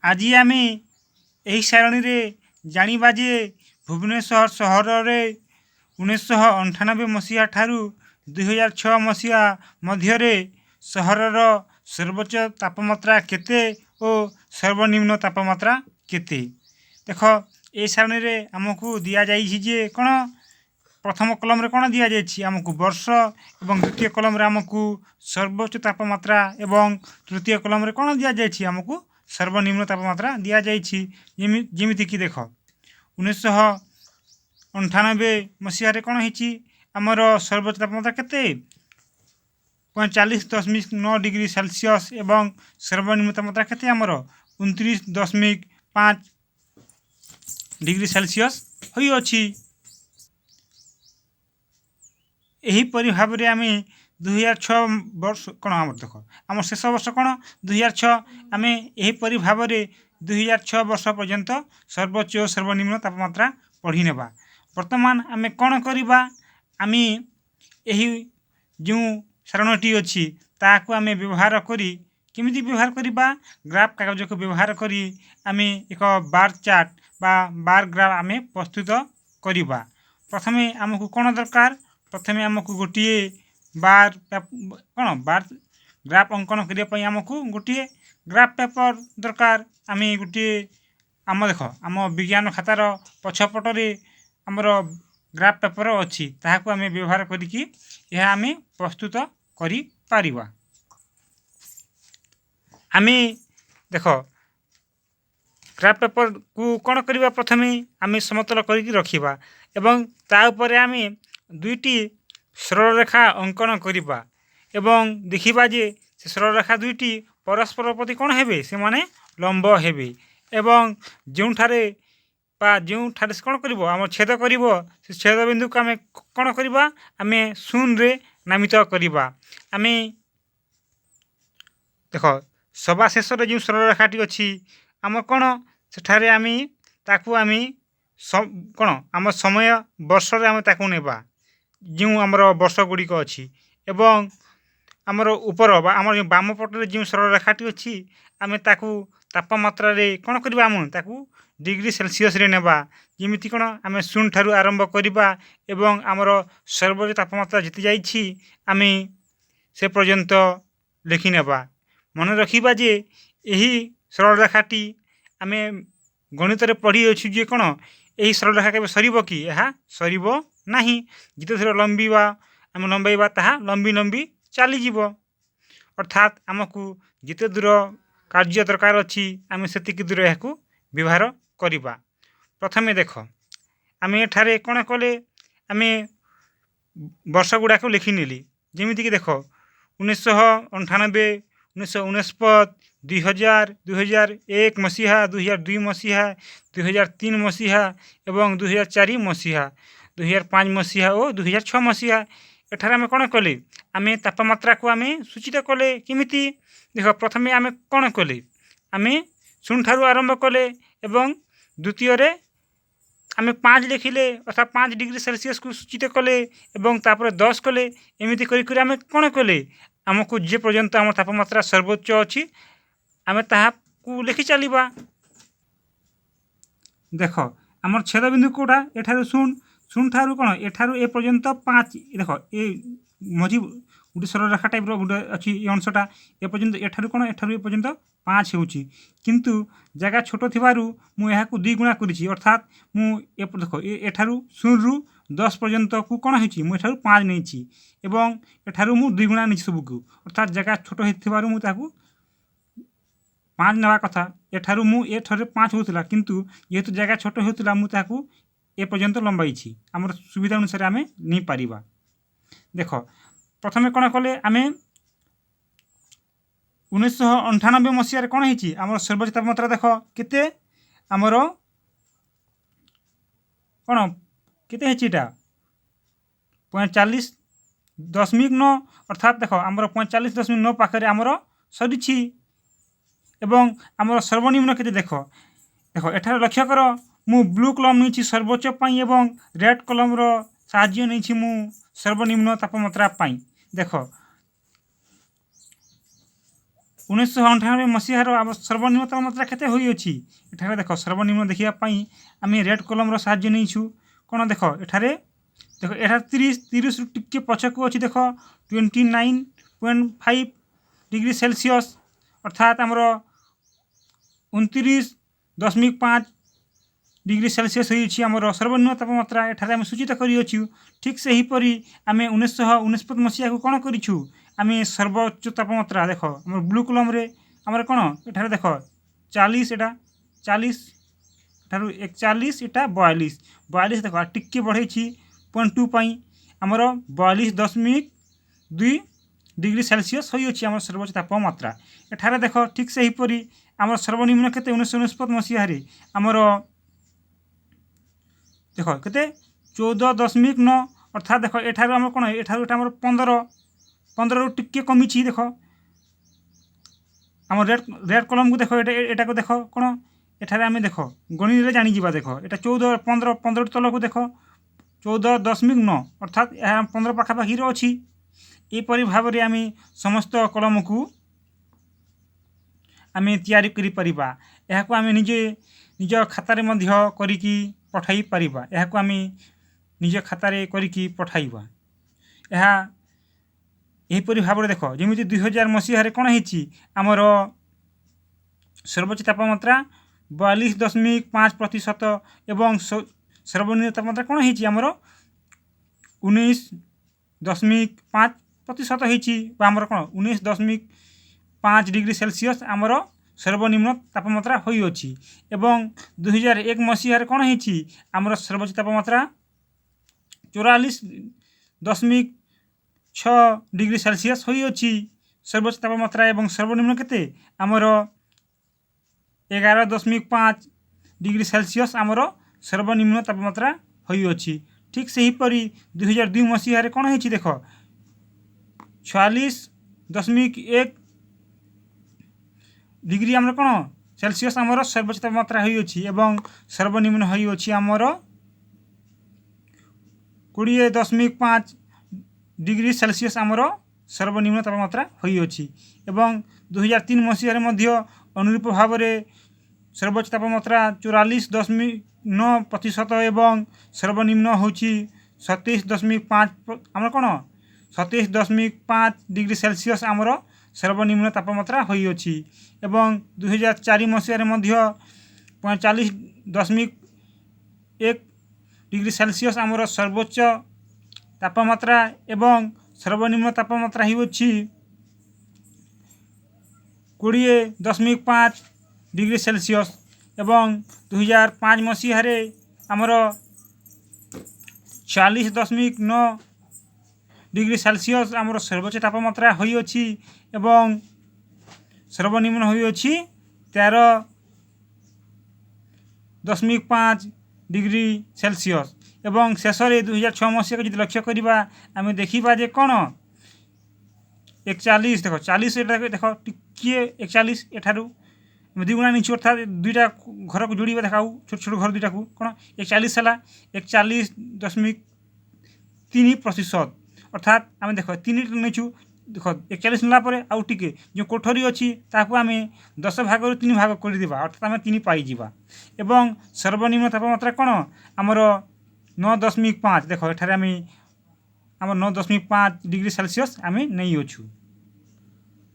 ଆଜି ଆମେ ଏହି ସାରଣୀରେ ଜାଣିବା ଯେ ଭୁବନେଶ୍ୱର ସହରରେ 1998 ମସିହା ଠାରୁ 2006 ମସିହା ମଧ୍ୟରେ ସହରର ସର୍ବୋଚ୍ଚ ତାପମାତ୍ରା କେତେ ଓ ସର୍ବନିମ୍ନ ତାପମାତ୍ରା କେତେ। ଦେଖ ଏ ସାରଣୀରେ ଆମକୁ ଦିଆଯାଇଛି ଯେ କ'ଣ ପ୍ରଥମ କଲମରେ କ'ଣ ଦିଆଯାଇଛି ଆମକୁ ବର୍ଷ ଏବଂ ଦ୍ୱିତୀୟ କଲମରେ ଆମକୁ ସର୍ବୋଚ୍ଚ ତାପମାତ୍ରା ଏବଂ ତୃତୀୟ କଲମରେ କ'ଣ ଦିଆଯାଇଛି ଆମକୁ ସର୍ବନିମ୍ନ ତାପମାତ୍ରା ଦିଆଯାଇଛି। ଯେମିତିକି ଦେଖ 1998 ମସିହାରେ କ'ଣ ହେଇଛି ଆମର ସର୍ବୋଚ୍ଚ ତାପମାତ୍ରା କେତେ 45.9 ଡିଗ୍ରୀ ସେଲସିୟସ୍ ଏବଂ ସର୍ବନିମ୍ନ ତାପମାତ୍ରା କେତେ ଆମର 29.5 ଡିଗ୍ରୀ ସେଲସିୟସ୍ ହୋଇଅଛି। ଏହିପରି ଭାବରେ ଆମେ 2006 ବର୍ଷ କ'ଣ ଆମର ଦେଖ ଆମର ଶେଷ ବର୍ଷ କ'ଣ 2006 ଆମେ ଏହିପରି ଭାବରେ 2006 ବର୍ଷ ପର୍ଯ୍ୟନ୍ତ ସର୍ବୋଚ୍ଚ ଓ ସର୍ବନିମ୍ନ ତାପମାତ୍ରା ପଢ଼ି ନେବା। ବର୍ତ୍ତମାନ ଆମେ କ'ଣ କରିବା ଆମେ ଏହି ଯେଉଁ ସାରଣୀଟି ଅଛି ତାହାକୁ ଆମେ ବ୍ୟବହାର କରି କେମିତି ବ୍ୟବହାର କରିବା ଗ୍ରାଫ୍ କାଗଜକୁ ବ୍ୟବହାର କରି ଆମେ ଏକ ବାର୍ ଚାର୍ଟ ବା ବାର୍ ଗ୍ରାଫ୍ ଆମେ ପ୍ରସ୍ତୁତ କରିବା। ପ୍ରଥମେ ଆମକୁ କ'ଣ ଦରକାର ପ୍ରଥମେ ଆମକୁ ଗୋଟିଏ ବାର୍ ଗ୍ରାଫ୍ ଅଙ୍କନ କରିବା ପାଇଁ ଆମକୁ ଗୋଟିଏ ଗ୍ରାଫ୍ ପେପର ଦରକାର। ଆମେ ଗୋଟିଏ ଦେଖ ଆମ ବିଜ୍ଞାନ ଖାତାର ପଛପଟରେ ଆମର ଗ୍ରାଫ୍ ପେପର ଅଛି ତାହାକୁ ଆମେ ବ୍ୟବହାର କରିକି ଏହା ଆମେ ପ୍ରସ୍ତୁତ କରିପାରିବା। ଆମେ ଦେଖ ଗ୍ରାଫ୍ ପେପରକୁ କ'ଣ କରିବା ପ୍ରଥମେ ଆମେ ସମତଳ କରିକି ରଖିବା ଏବଂ ତା ଉପରେ ଆମେ ଦୁଇଟି ସରଳରେଖା ଅଙ୍କନ କରିବା ଏବଂ ଦେଖିବା ଯେ ସେ ସରଳରେଖା ଦୁଇଟି ପରସ୍ପର ପ୍ରତି କ'ଣ ହେବେ ସେମାନେ ଲମ୍ବ ହେବେ ଏବଂ ଯେଉଁଠାରେ ସେ କ'ଣ କରିବ ଆମର ଛେଦ କରିବ ସେ ଛେଦ ବିନ୍ଦୁକୁ ଆମେ କ'ଣ କରିବା ଆମେ ଶୂନରେ ନାମିତ କରିବା। ଆମେ ଦେଖ ସବା ଶେଷରେ ଯେଉଁ ସରଳରେଖାଟି ଅଛି ଆମ କ'ଣ ସେଠାରେ ଆମେ ତାକୁ ଆମେ କ'ଣ ଆମ ସମୟ ବର୍ଷରେ ଆମେ ତାକୁ ନେବା ଯେଉଁ ଆମର ବର୍ଷ ଗୁଡ଼ିକ ଅଛି ଏବଂ ଆମର ଉପର ବା ଆମର ଯେଉଁ ବାମ ପଟରେ ଯେଉଁ ସରଳରେଖାଟି ଅଛି ଆମେ ତାକୁ ତାପମାତ୍ରାରେ କ'ଣ କରିବା ଆମେ ତାକୁ ଡିଗ୍ରୀ ସେଲସିୟସ୍ରେ ନେବା। ଯେମିତି କ'ଣ ଆମେ 0 ଠାରୁ ଆରମ୍ଭ କରିବା ଏବଂ ଆମର ସର୍ବୋଚ୍ଚ ତାପମାତ୍ରା ଯେତେ ଯାଇଛି ଆମେ ସେ ପର୍ଯ୍ୟନ୍ତ ଲେଖିନେବା। ମନେ ରଖିବା ଯେ ଏହି ସରଳରେଖାଟି ଆମେ ଗଣିତରେ ପଢ଼ିଅଛୁ ଯେ କ'ଣ ଏହି ସରଳରେଖା କେବେ ସରିବ କି ଏହା ସରିବ ନାହିଁ। ଯେତେ ଥର ଆମେ ଲମ୍ବାଇବା ତାହା ଲମ୍ବି ଚାଲିଯିବ। ଅର୍ଥାତ୍ ଆମକୁ ଯେତେ ଦୂର କାର୍ଯ୍ୟ ଦରକାର ଅଛି ଆମେ ସେତିକି ଦୂର ଏହାକୁ ବ୍ୟବହାର କରିବା। ପ୍ରଥମେ ଦେଖ ଆମେ ଏଠାରେ କ'ଣ କଲେ ଆମେ ବର୍ଷ ଗୁଡ଼ାକୁ ଲେଖିନେଲି ଯେମିତିକି ଦେଖ 1998 1999 2000 2001 ମସିହା 2002 ମସିହା 2003 ମସିହା ଏବଂ 2004 ମସିହା 2005 ମସିହା ଓ 2006 ମସିହା। ଏଠାରେ ଆମେ କ'ଣ କଲେ ଆମେ ତାପମାତ୍ରାକୁ ଆମେ ସୂଚିତ କଲେ କେମିତି ଦେଖ ପ୍ରଥମେ ଆମେ କ'ଣ କଲେ ଆମେ 0 ଠାରୁ ଆରମ୍ଭ କଲେ ଏବଂ ଦ୍ୱିତୀୟରେ ଆମେ 5 ଲେଖିଲେ ଅର୍ଥାତ୍ 5 ଡିଗ୍ରୀ ସେଲସିୟସ୍କୁ ସୂଚିତ କଲେ ଏବଂ ତାପରେ 10 କଲେ ଏମିତି କରି ଆମେ କ'ଣ କଲେ ଆମକୁ ଯେ ପର୍ଯ୍ୟନ୍ତ ଆମ ତାପମାତ୍ରା ସର୍ବୋଚ୍ଚ ଅଛି ଆମେ ତାହାକୁ ଲେଖି ଚାଲିବା। ଦେଖ ଆମର ଛେଦବିନ୍ଦୁ କେଉଁଟା ଏଠାରୁ 0 ଠାରୁ କ'ଣ ଏଠାରୁ ଏ ପର୍ଯ୍ୟନ୍ତ 5 ଦେଖ ଏ ମଝି ଗୋଟେ ସରଳରେଖା ଟାଇପ୍ର ଗୋଟେ ଅଛି ଏ ଅଂଶଟା ଏ ପର୍ଯ୍ୟନ୍ତ ଏଠାରୁ କ'ଣ ଏଠାରୁ ଏ ପର୍ଯ୍ୟନ୍ତ 5 ହେଉଛି କିନ୍ତୁ ଜାଗା ଛୋଟ ଥିବାରୁ ମୁଁ ଏହାକୁ 2 ଗୁଣା କରିଛି ଅର୍ଥାତ୍ ମୁଁ ଦେଖ ଏଠାରୁ 0ରୁ 10 ପର୍ଯ୍ୟନ୍ତକୁ କ'ଣ ହେଇଛି ମୁଁ ଏଠାରୁ 5 ନେଇଛି ଏବଂ ଏଠାରୁ ମୁଁ 2 ଗୁଣା ନେଇଛି ସବୁକୁ ଅର୍ଥାତ୍ ଜାଗା ଛୋଟ ହେଇଥିବାରୁ ମୁଁ ତାକୁ 5 ନେବା କଥା। ଏଠାରୁ ମୁଁ ଏଠାରେ 5 ହେଉଥିଲା କିନ୍ତୁ ଯେହେତୁ ଜାଗା ଛୋଟ ହେଉଥିଲା ମୁଁ ତାକୁ ଏ ପର୍ଯ୍ୟନ୍ତ ଲମ୍ବାଇଛି ଆମର ସୁବିଧା ଅନୁସାରେ ଆମେ ନେଇପାରିବା। ଦେଖ ପ୍ରଥମେ କ'ଣ କଲେ ଆମେ 1998 ମସିହାରେ କ'ଣ ହେଇଛି ଆମର ସର୍ବୋଚ୍ଚ ତାପମାତ୍ରା ଦେଖ କେତେ ଆମର କ'ଣ କେତେ ହେଇଛି ଏଇଟା 45.9 ଅର୍ଥାତ୍ ଦେଖ ଆମର 45.9 ପାଖରେ ଆମର ସରିଛି ଏବଂ ଆମର ସର୍ବନିମ୍ନ କେତେ ଦେଖ ଏଠାରେ ଲକ୍ଷ୍ୟ କର ମୁଁ ବ୍ଲୁ କଲମ ନେଇଛି ସର୍ବୋଚ୍ଚ ପାଇଁ ଏବଂ ରେଡ୍ କଲମର ସାହାଯ୍ୟ ନେଇଛି ମୁଁ ସର୍ବନିମ୍ନ ତାପମାତ୍ରା ପାଇଁ। ଦେଖ 1998 ମସିହାର ଆମ ସର୍ବନିମ୍ନ ତାପମାତ୍ରା କେତେ ହୋଇଅଛି? ଏଠାରେ ଦେଖ ସର୍ବନିମ୍ନ ଦେଖିବା ପାଇଁ ଆମେ ରେଡ୍ କଲମର ସାହାଯ୍ୟ ନେଇଛୁ। କ'ଣ ଦେଖ ଏଠାରେ 30ରୁ ଟିକେ ପଛକୁ ଅଛି ଦେଖ 29.5 डिग्री सेल्सियस अर्थात आमर 29.5 डिग्री सेल्सियस होइछि आमर सर्वनिम्न तापमात्रा एठारे आम सूचित करिअछु। ठीक सेहीपरि आम 1969 मसीहा को कौन करिछु आम सर्वोच्च तापमात्रा देख आम ब्लू कलम रे आमर कौन एठारे देख 40 एटा 40 ठारू 41 एटा 42 देख टिके बढ़ेछि 0.2 पाई आमर 42.2 डिग्री सेल्सियस होइछि आमर सर्वोच्च तापमात्रा। एठारे देख ठीक सेहीपरि आमर सर्वनिम्न केते 1969 मसीहा रे आमर देख केते 14.9 अर्थात देख एठारे आमर कोन एठारे एटा आमर 15 रु टिके कमिछि देख आमर रेड कलम को देख एटा को देख कोन एठारे आमे देख गणित रे जानि जिबा देख एटा 15 तल को देख 14.9 अर्थात 15 पाखापाखि रो अछि। एपरि भाव रे आमे समस्त कलम को आमे तैयारी करि परिबा। एहा को आमे निज खाता रे मध्य करिकी पठाई परिबा। एहा को आमे निज खाता रे करिकी पठाइबा। एहा एपरि भाव रे देखो जेमिति 2000 मसीहा रे कोन हेछि हमर सर्वोच्च तापमात्रा 42.5% एवं सर्वनिम्न तापमात्रा कोन हेछि हमर 19.5% हेछि हमर कोन 19.5 डिग्री सेल्सियस हमर सर्वनिम्न तापमात्रा होई अछि। एवं 2001 मसीहा रे कोन हेछि हमर सर्वोच्च तापमात्रा 44.6 डिग्री सेल्सियस होई अछि सर्वोच्च तापमात्रा एवं सर्वनिम्न केते हमर 11.5 डिग्री सेल्सियस हमर सर्वनिम्न तापमात्रा होई अछि। ठीक सेही परि 2002 मसीहा रे कोन हेछि देख 46.1 डिग्री हमर कोन सेल्सियस हमर सर्वोच्च तापमात्रा होई अछि एवं सर्वनिम्न होई अछि हमर 20.5 डिग्री सेल्सियस हमर सर्वनिम्न तापमात्रा होई अछि। एवं 2003 मसीहा रे मध्य अनुरूप भाव रे सर्वोच्च तापमात्रा 44.9% एवं सर्वनिम्न होछि 27.5 हमर कोन 27.5 डिग्री सेल्सियस हमर सर्वनिम्न तापमात्रा होई अछि। एवं 2004 मसीहा रे मध्य 45.1 डिग्री सेल्सियस हमर सर्वोच्च तापमात्रा एवं सर्वनिम्न तापमात्रा होछि 20.5 डिग्री सेल्सियस। एवं 2005 मसीहा रे हमर 40.9 डिग्री सेल्सियस हमर सर्वोच्च तापमात्रा होई अछि एवं सर्वनिम्न होई अछि 13.5 डिग्री सेल्सियस। एवं शेष रे 2006 मसीहा को लक्ष्य करिबा आमे देखिबा जे कोन 41 देखो 40 एटा देख टिके 41 एठारु दुगुणा नीचे अर्थात दुईटा घर को जोड़ीबा देखाऊ छोट छोट घर दुईटा को कोन 41 हला 41.3% अर्थात आमे देखो 3 नेचु देखो 41 नला परे आउ टिके जो कोठरी अछि ताकू आमे 10 भाग रु 3 भाग करि दिबा अर्थात आमे 3 पाई जिबा। एवं सर्वनिम्न तापमात्रा कोन हमर 9.5 देखो एठारे आमे हमर 9.5 डिग्री सेल्सियस आमे नै अछु।